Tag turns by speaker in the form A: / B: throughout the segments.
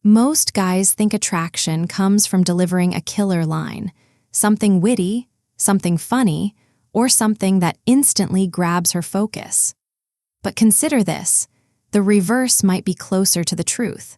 A: Most guys think attraction comes from delivering a killer line, something witty, something funny, or something that instantly grabs her focus. But consider this, the reverse might be closer to the truth.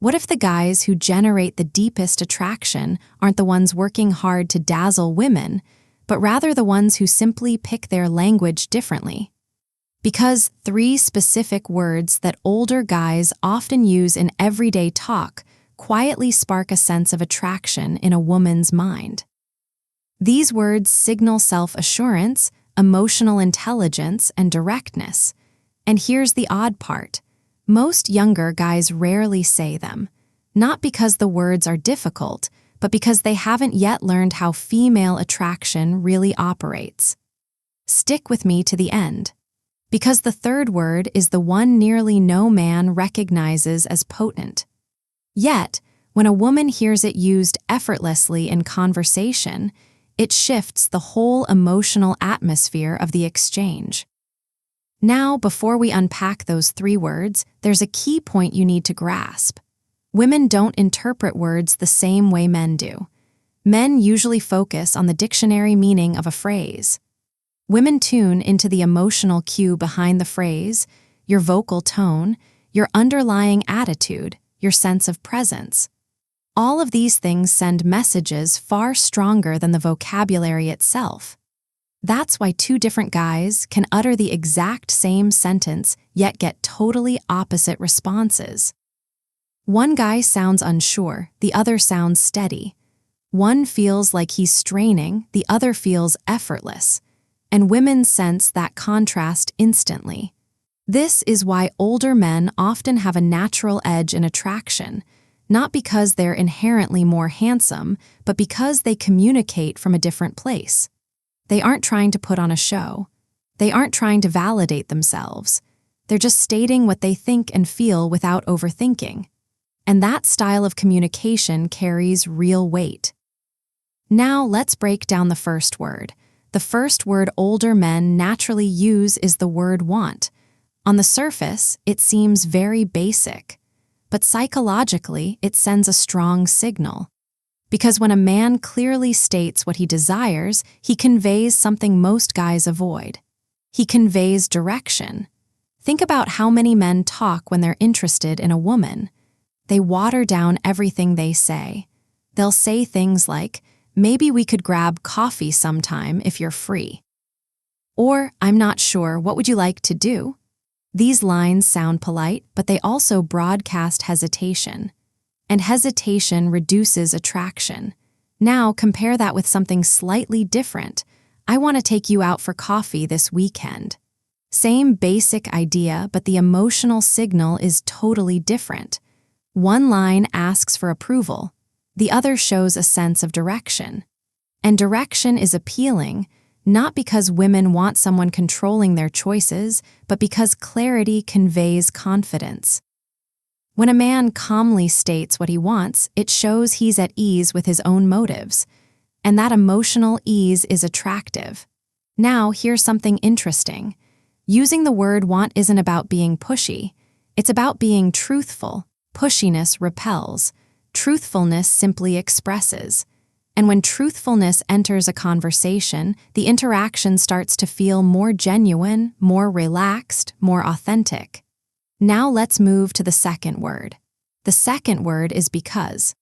A: What if the guys who generate the deepest attraction aren't the ones working hard to dazzle women, but rather the ones who simply pick their language differently? Because 3 specific words that older guys often use in everyday talk quietly spark a sense of attraction in a woman's mind. These words signal self-assurance, emotional intelligence, and directness. And here's the odd part. Most younger guys rarely say them, not because the words are difficult, but because they haven't yet learned how female attraction really operates. Stick with me to the end, because the 3rd word is the one nearly no man recognizes as potent. Yet, when a woman hears it used effortlessly in conversation, it shifts the whole emotional atmosphere of the exchange. Now, before we unpack those 3 words, there's a key point you need to grasp. Women don't interpret words the same way men do. Men usually focus on the dictionary meaning of a phrase. Women tune into the emotional cue behind the phrase, your vocal tone, your underlying attitude, your sense of presence. All of these things send messages far stronger than the vocabulary itself. That's why 2 different guys can utter the exact same sentence yet get totally opposite responses. One guy sounds unsure, the other sounds steady. One feels like he's straining, the other feels effortless. And women sense that contrast instantly. This is why older men often have a natural edge in attraction, not because they're inherently more handsome, but because they communicate from a different place. They aren't trying to put on a show. They aren't trying to validate themselves. They're just stating what they think and feel without overthinking. And that style of communication carries real weight. Now let's break down the 1st word. The 1st word older men naturally use is the word want. On the surface, it seems very basic, but psychologically, it sends a strong signal. Because when a man clearly states what he desires, he conveys something most guys avoid. He conveys direction. Think about how many men talk when they're interested in a woman. They water down everything they say. They'll say things like, maybe we could grab coffee sometime if you're free. Or, I'm not sure, what would you like to do? These lines sound polite, but they also broadcast hesitation. And hesitation reduces attraction. Now compare that with something slightly different. I want to take you out for coffee this weekend. Same basic idea, but the emotional signal is totally different. One line asks for approval. The other shows a sense of direction. And direction is appealing, not because women want someone controlling their choices, but because clarity conveys confidence. When a man calmly states what he wants, it shows he's at ease with his own motives. And that emotional ease is attractive. Now, here's something interesting. Using the word want isn't about being pushy. It's about being truthful. Pushiness repels. Truthfulness simply expresses. And when truthfulness enters a conversation, the interaction starts to feel more genuine, more relaxed, more authentic. Now let's move to the 2nd word. The 2nd word is because.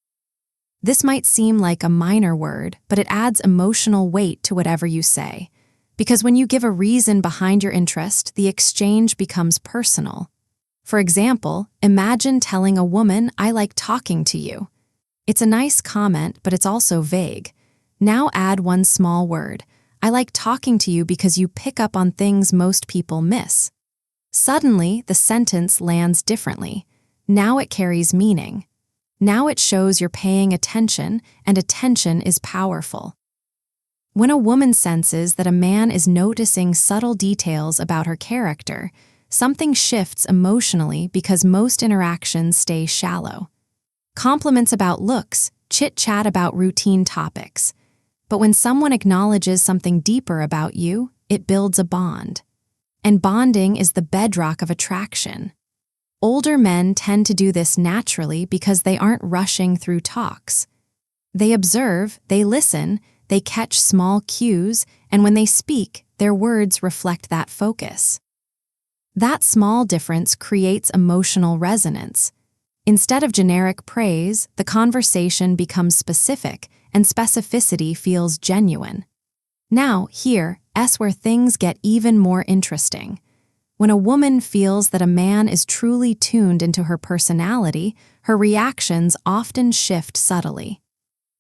A: This might seem like a minor word, but it adds emotional weight to whatever you say. Because when you give a reason behind your interest, the exchange becomes personal. For example, imagine telling a woman, I like talking to you. It's a nice comment, but it's also vague. Now add one small word. I like talking to you because you pick up on things most people miss. Suddenly, the sentence lands differently. Now it carries meaning. Now it shows you're paying attention, and attention is powerful. When a woman senses that a man is noticing subtle details about her character, something shifts emotionally because most interactions stay shallow. Compliments about looks, chit-chat about routine topics. But when someone acknowledges something deeper about you, it builds a bond. And bonding is the bedrock of attraction. Older men tend to do this naturally because they aren't rushing through talks. They observe, they listen, they catch small cues, and when they speak, their words reflect that focus. That small difference creates emotional resonance. Instead of generic praise, the conversation becomes specific, and specificity feels genuine. Now, here's where things get even more interesting. When a woman feels that a man is truly tuned into her personality, her reactions often shift subtly.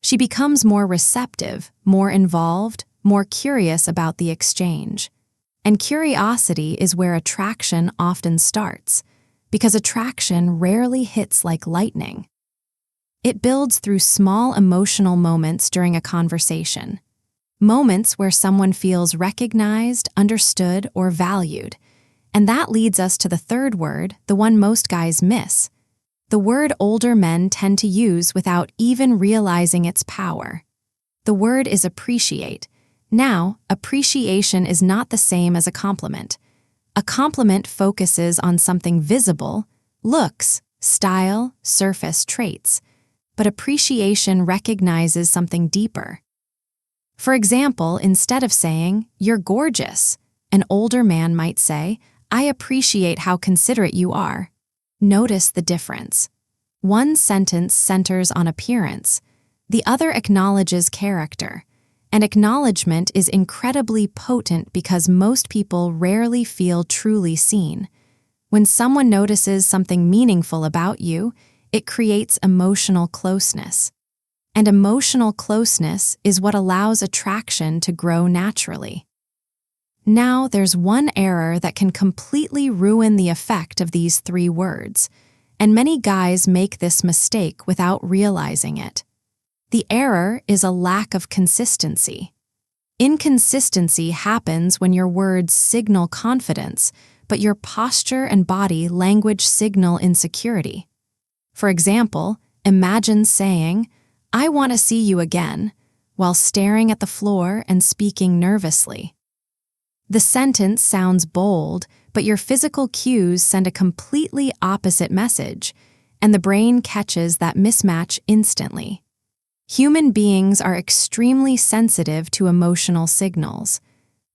A: She becomes more receptive, more involved, more curious about the exchange. And curiosity is where attraction often starts, because attraction rarely hits like lightning. It builds through small emotional moments during a conversation. Moments where someone feels recognized, understood, or valued. And that leads us to the third word, the one most guys miss. The word older men tend to use without even realizing its power. The word is appreciate. Now, appreciation is not the same as a compliment. A compliment focuses on something visible, looks, style, surface traits, but appreciation recognizes something deeper. For example, instead of saying, "You're gorgeous," an older man might say, "I appreciate how considerate you are." Notice the difference. One sentence centers on appearance, the other acknowledges character. And acknowledgement is incredibly potent because most people rarely feel truly seen. When someone notices something meaningful about you, it creates emotional closeness. And emotional closeness is what allows attraction to grow naturally. Now, there's one error that can completely ruin the effect of these three words, and many guys make this mistake without realizing it. The error is a lack of consistency. Inconsistency happens when your words signal confidence, but your posture and body language signal insecurity. For example, imagine saying, "I want to see you again," while staring at the floor and speaking nervously. The sentence sounds bold, but your physical cues send a completely opposite message, and the brain catches that mismatch instantly. Human beings are extremely sensitive to emotional signals.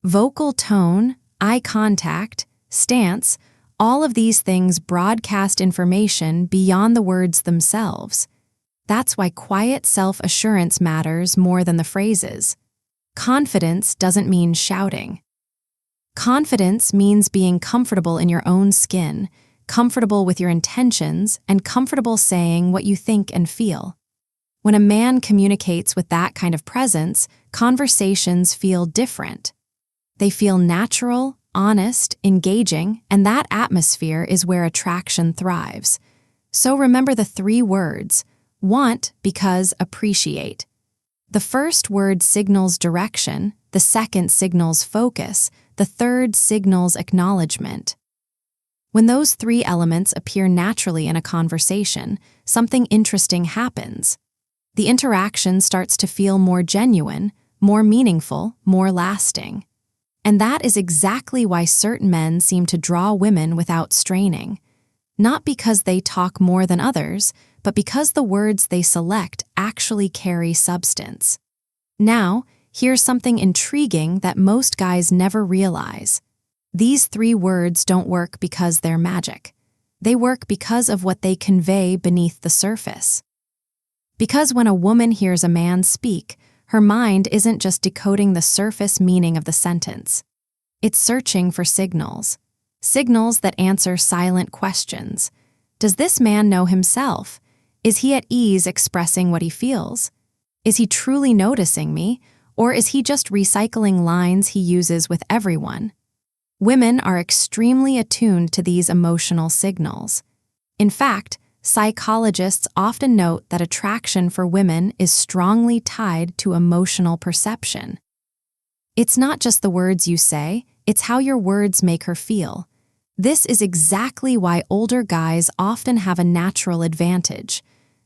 A: Vocal tone, eye contact, stance, all of these things broadcast information beyond the words themselves. That's why quiet self-assurance matters more than the phrases. Confidence doesn't mean shouting. Confidence means being comfortable in your own skin, comfortable with your intentions, and comfortable saying what you think and feel. When a man communicates with that kind of presence, conversations feel different. They feel natural, honest, engaging, and that atmosphere is where attraction thrives. So remember the three words: want because appreciate. The first word signals direction, the second signals focus, the third signals acknowledgement. When those three elements appear naturally in a conversation, something interesting happens. The interaction starts to feel more genuine, more meaningful, more lasting. And that is exactly why certain men seem to draw women without straining. Not because they talk more than others, but because the words they select actually carry substance. Now, here's something intriguing that most guys never realize. These three words don't work because they're magic. They work because of what they convey beneath the surface. Because when a woman hears a man speak, her mind isn't just decoding the surface meaning of the sentence. It's searching for signals. Signals that answer silent questions. Does this man know himself? Is he at ease expressing what he feels? Is he truly noticing me, or is he just recycling lines he uses with everyone? Women are extremely attuned to these emotional signals. In fact, psychologists often note that attraction for women is strongly tied to emotional perception. It's not just the words you say, it's how your words make her feel. This is exactly why older guys often have a natural advantage.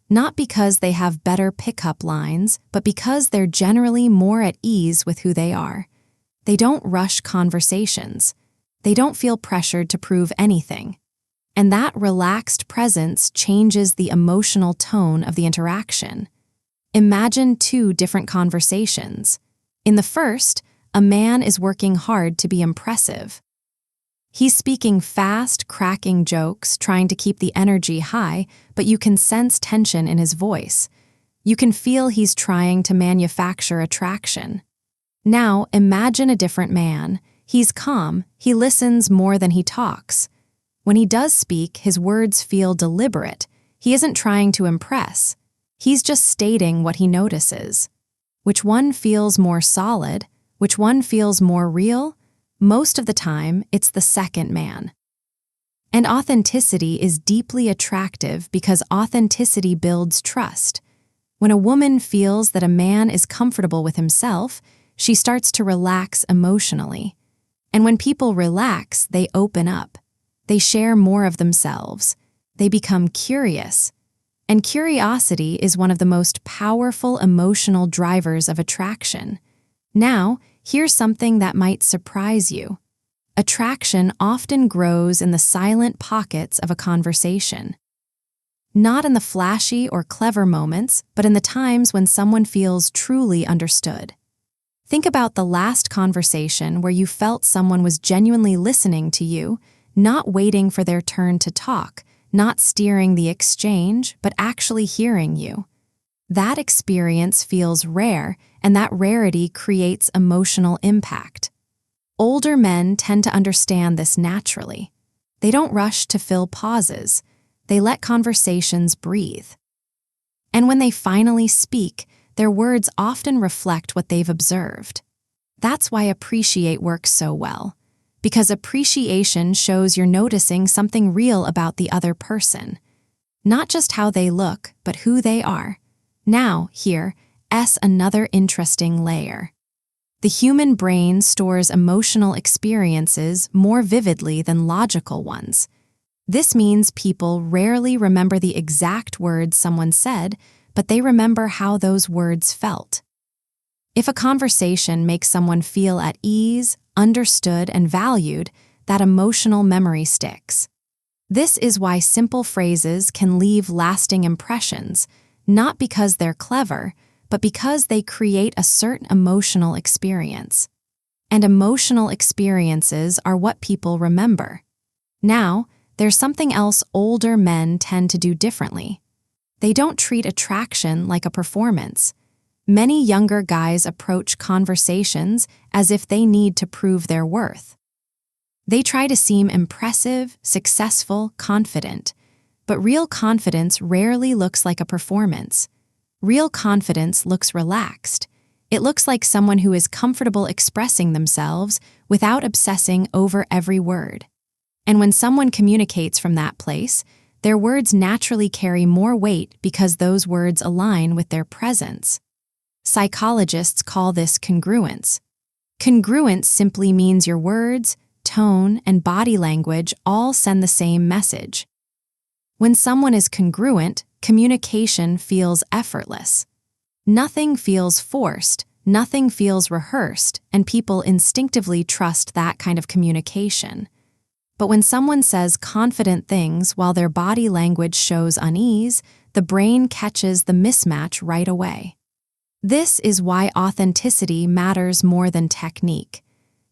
A: Not because they have better pickup lines, but because they're generally more at ease with who they are. They don't rush conversations. They don't feel pressured to prove anything. and that relaxed presence changes the emotional tone of the interaction. Imagine two different conversations. In the first, a man is working hard to be impressive. He's speaking fast, cracking jokes, trying to keep the energy high, but you can sense tension in his voice. You can feel he's trying to manufacture attraction. Now, imagine a different man. He's calm, he listens more than he talks. When he does speak, his words feel deliberate. He isn't trying to impress. He's just stating what he notices. Which one feels more solid? Which one feels more real? Most of the time, it's the second man. And authenticity is deeply attractive because authenticity builds trust. When a woman feels that a man is comfortable with himself, she starts to relax emotionally. And when people relax, they open up. They share more of themselves. They become curious. And curiosity is one of the most powerful emotional drivers of attraction. Now, here's something that might surprise you. Attraction often grows in the silent pockets of a conversation. Not in the flashy or clever moments, but in the times when someone feels truly understood. Think about the last conversation where you felt someone was genuinely listening to you, not waiting for their turn to talk, not steering the exchange, but actually hearing you. That experience feels rare, and that rarity creates emotional impact. Older men tend to understand this naturally. They don't rush to fill pauses. They let conversations breathe. And when they finally speak, their words often reflect what they've observed. That's why appreciate works so well, because appreciation shows you're noticing something real about the other person. Not just how they look, but who they are. Now, here's another interesting layer. The human brain stores emotional experiences more vividly than logical ones. This means people rarely remember the exact words someone said, but they remember how those words felt. If a conversation makes someone feel at ease, understood, and valued, that emotional memory sticks. This is why simple phrases can leave lasting impressions, not because they're clever, but because they create a certain emotional experience. And emotional experiences are what people remember. Now, there's something else older men tend to do differently. They don't treat attraction like a performance. Many younger guys approach conversations as if they need to prove their worth. They try to seem impressive, successful, confident. But real confidence rarely looks like a performance. Real confidence looks relaxed. It looks like someone who is comfortable expressing themselves without obsessing over every word. And when someone communicates from that place, their words naturally carry more weight because those words align with their presence. Psychologists call this congruence. Congruence simply means your words, tone, and body language all send the same message. When someone is congruent, communication feels effortless. Nothing feels forced, nothing feels rehearsed, and people instinctively trust that kind of communication. But when someone says confident things while their body language shows unease, the brain catches the mismatch right away. This is why authenticity matters more than technique.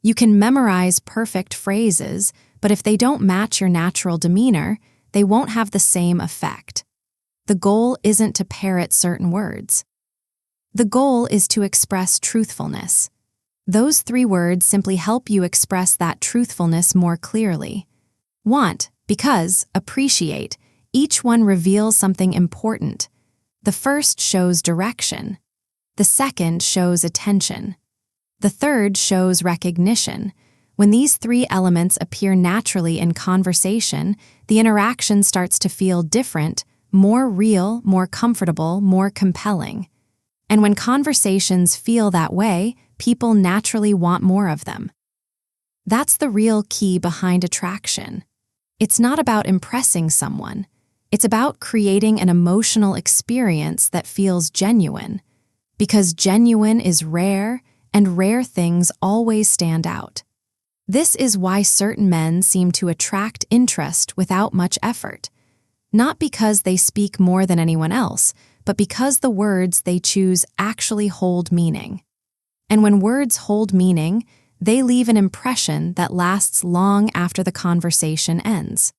A: You can memorize perfect phrases, but if they don't match your natural demeanor, they won't have the same effect. The goal isn't to parrot certain words. The goal is to express truthfulness. Those 3 words simply help you express that truthfulness more clearly. Want, because, appreciate. Each one reveals something important. The first shows direction. The second shows attention. The third shows recognition. When these 3 elements appear naturally in conversation, the interaction starts to feel different, more real, more comfortable, more compelling. And when conversations feel that way, people naturally want more of them. That's the real key behind attraction. It's not about impressing someone. It's about creating an emotional experience that feels genuine. Because genuine is rare, and rare things always stand out. This is why certain men seem to attract interest without much effort, not because they speak more than anyone else, but because the words they choose actually hold meaning. And when words hold meaning, they leave an impression that lasts long after the conversation ends.